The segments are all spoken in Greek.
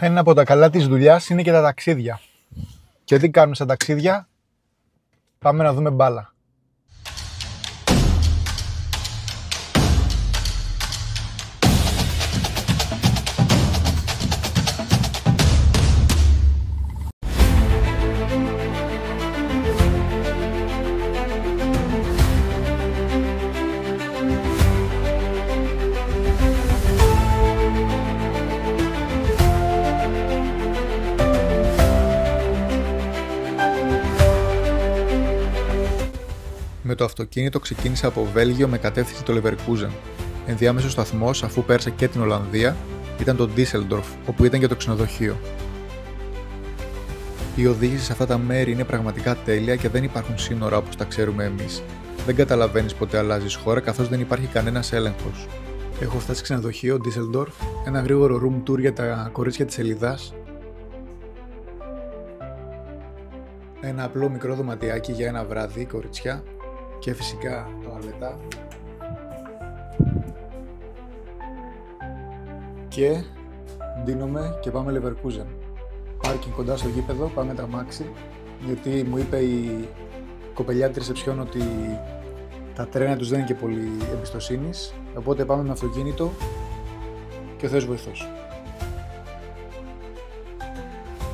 Ένα από τα καλά της δουλειάς είναι και τα ταξίδια. Και τι κάνουμε στα ταξίδια? Πάμε να δούμε μπάλα. Με το αυτοκίνητο ξεκίνησα από Βέλγιο με κατεύθυνση το Leverkusen. Ενδιάμεσος σταθμός, αφού πέρασα και την Ολλανδία, ήταν το Düsseldorf, όπου ήταν και το ξενοδοχείο. Η οδήγηση σε αυτά τα μέρη είναι πραγματικά τέλεια και δεν υπάρχουν σύνορα όπως τα ξέρουμε εμείς. Δεν καταλαβαίνεις πότε αλλάζεις χώρα, καθώς δεν υπάρχει κανένας έλεγχος. Έχω φτάσει ξενοδοχείο Düsseldorf, ένα γρήγορο room tour για τα κορίτσια της Ελιδάς. Ένα απλό μικρό δωματιάκι για ένα βράδυ, κοριτσιά. Και φυσικά τουαλέτα. Και ντύνομαι και πάμε Leverkusen. Πάρκινγκ κοντά στο γήπεδο, πάμε τα αμάξι. Γιατί μου είπε η κοπελιά της ρεσεψιόν ότι τα τρένα τους δεν είναι και πολύ εμπιστοσύνης. Οπότε πάμε με αυτοκίνητο και ο Θεός βοηθός.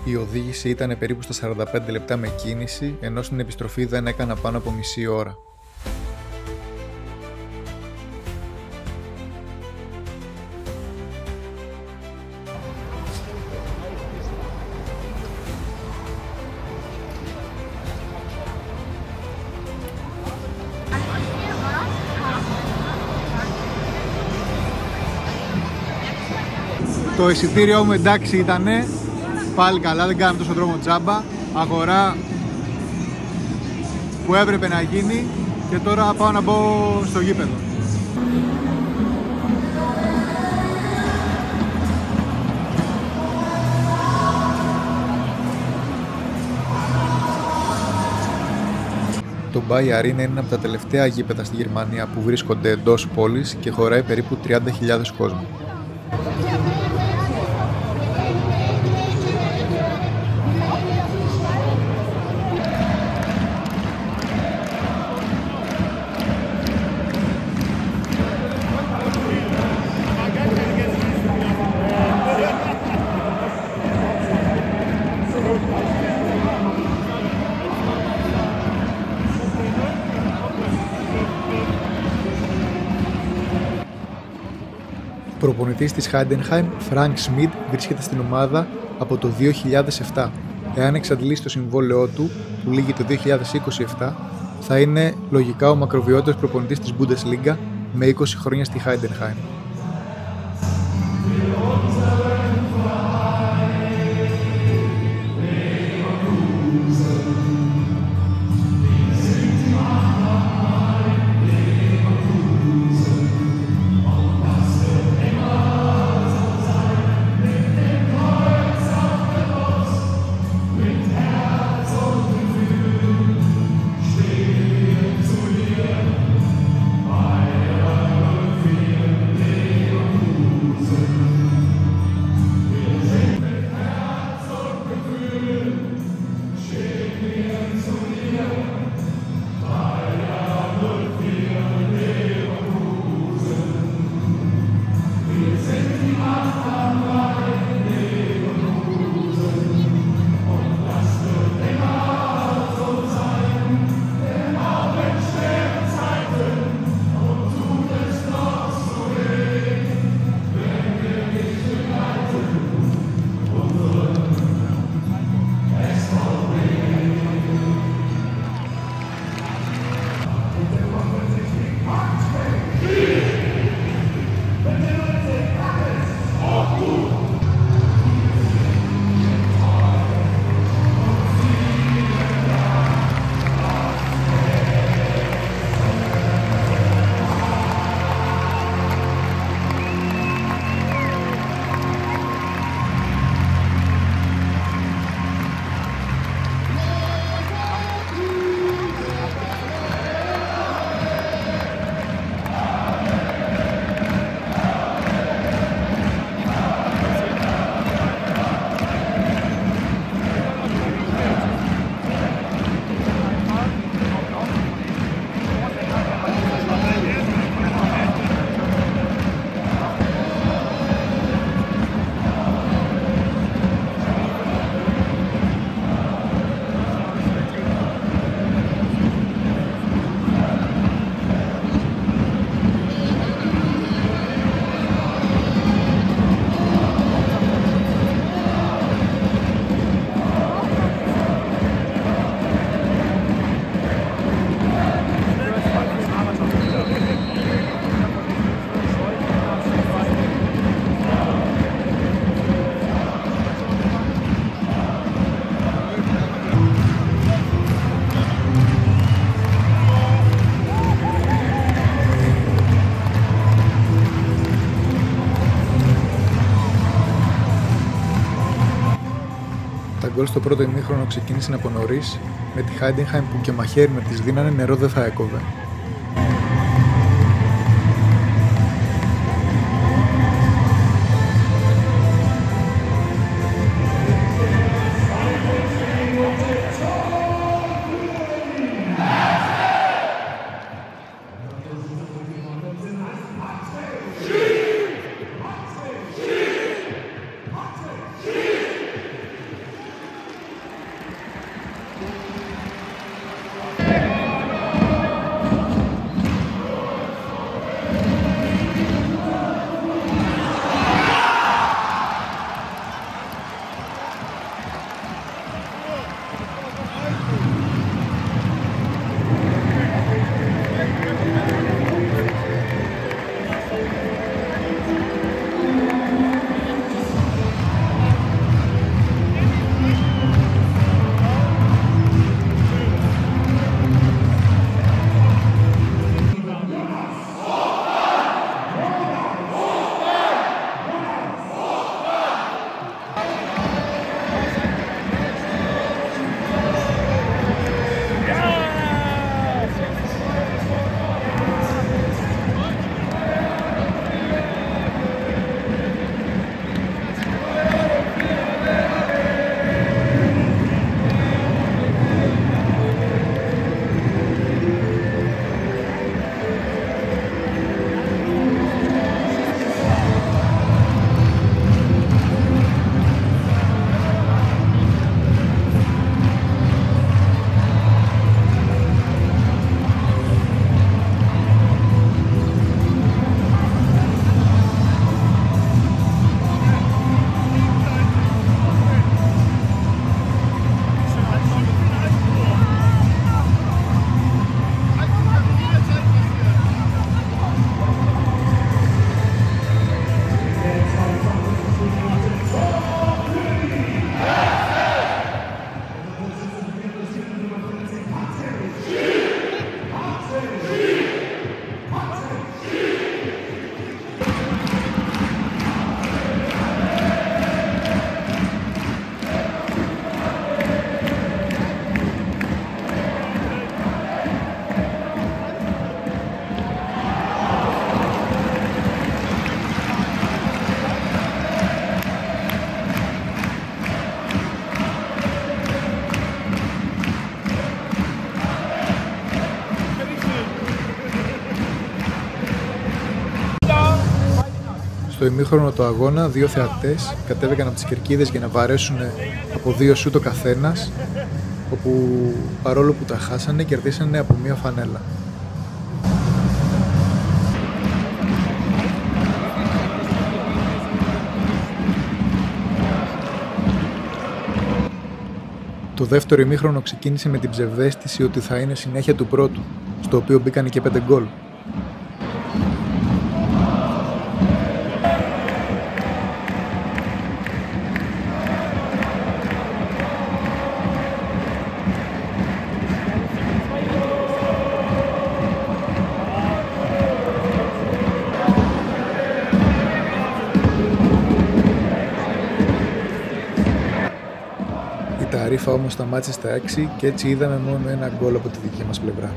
Η οδήγηση ήταν περίπου στα 45 λεπτά με κίνηση, ενώ στην επιστροφή δεν έκανα πάνω από μισή ώρα. Το εισιτήριό μου εντάξει ήτανε, πάλι καλά, δεν κάναμε τόσο δρόμο τζάμπα. Αγορά που έπρεπε να γίνει και τώρα πάω να μπω στο γήπεδο. Το Bayer Arena είναι ένα από τα τελευταία γήπεδα στη Γερμανία που βρίσκονται εντός πόλης και χωράει περίπου 30.000 κόσμο. Προπονητής της Heidenheim, Frank Schmidt, βρίσκεται στην ομάδα από το 2007. Εάν εξαντλήσει το συμβόλαιό του, που λήγει το 2027, θα είναι λογικά ο μακροβιότερος προπονητής της Bundesliga με 20 χρόνια στη Heidenheim. γκολ στο πρώτο ημίχρονο ξεκίνησαν από νωρίς, με τη Heidenheim που και μαχαίρι να τις δίνανε νερό δεν θα έκοβε. Στο ημίχρονο του αγώνα, δύο θεατές κατέβηκαν από τις κερκίδες για να βαρέσουν από 2 σούτ ο καθένας, όπου παρόλο που τα χάσανε, κερδίσανε από μία φανέλα. Το δεύτερο ημίχρονο ξεκίνησε με την ψευδαίσθηση ότι θα είναι συνέχεια του πρώτου, στο οποίο μπήκαν και 5 γκολ. Τα Ρίφα όμως σταμάτησε στα 6 και έτσι είδαμε μόνο ένα γκολ από τη δική μας πλευρά.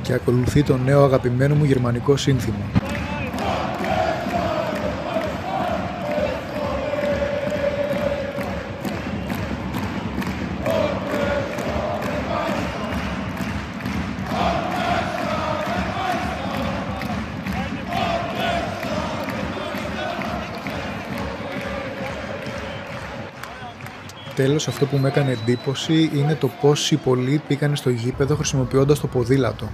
Και ακολουθεί το νέο αγαπημένο μου γερμανικό σύνθημα. Τέλος, αυτό που μου έκανε εντύπωση είναι το πόσοι πολλοί πήγαν στο γήπεδο χρησιμοποιώντας το ποδήλατο.